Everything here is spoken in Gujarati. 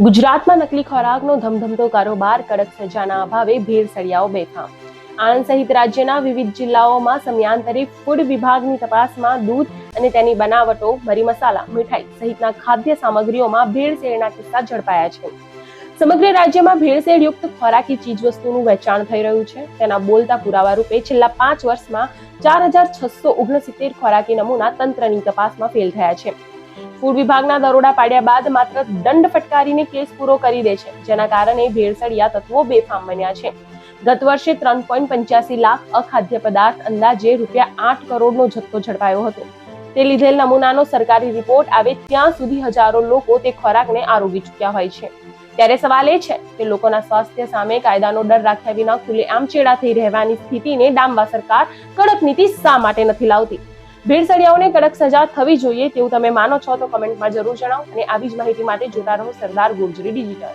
ગુજરાતમાં નકલી ખોરાકનો ધમધમતો કારોબાર, કડક સજાના અભાવે ભેળસેળિયાઓ બેફામ. આણંદ સહિત રાજ્યના વિવિધ જિલ્લાઓમાં સમયાંતરે ફૂડ વિભાગની તપાસમાં દૂધ અને તેની બનાવટો, મરી મસાલા, મીઠાઈ સહિતના ખાદ્ય સામગ્રીઓમાં ભેળસેળના કિસ્સા ઝડપાયા છે. સમગ્ર રાજ્યમાં ભેળસેળયુક્ત ખોરાકી ચીજવસ્તુનું વેચાણ થઈ રહ્યું છે. તેના બોલતા પુરાવા રૂપે છેલ્લા 5 વર્ષમાં 4669 ખોરાકી નમૂના તંત્રની તપાસમાં ફેલ થયા છે. ફૂડ વિભાગના દરોડા પાડ્યા બાદ માત્ર દંડ ફટકારીને કેસ પૂરો કરી દે છે, જેના કારણે ભેળસેળિયા તત્વો બેફામ બન્યા છે. ગત વર્ષે 3.85 લાખ અખાદ્ય પદાર્થ, અંદાજે ₹8 કરોડનો જથ્થો ઝડપાયો હતો. તે લીધેલ નમૂનાનો સરકારી રિપોર્ટ આવે ત્યાં સુધી હજારો લોકો તે ખોરાકને આરોગી ચૂક્યા હોય છે. ત્યારે સવાલ એ છે કે લોકોના સ્વાસ્થ્ય સામે કાયદાનો ડર રાખ્યા વિના ખુલ્લેઆમ ચેડા થઈ રહેવાની સ્થિતિને ડામવા સરકાર કડક નીતિ શા માટે નથી લાવતી? ભેળસેળિયાઓને કડક સજા થવી જોઈએ તેવું તમે માનો છો તો કમેન્ટમાં જરૂર જણાવો અને આવી જ માહિતી માટે જોતા રહો સરદાર ગુર્જરી ડિજિટલ.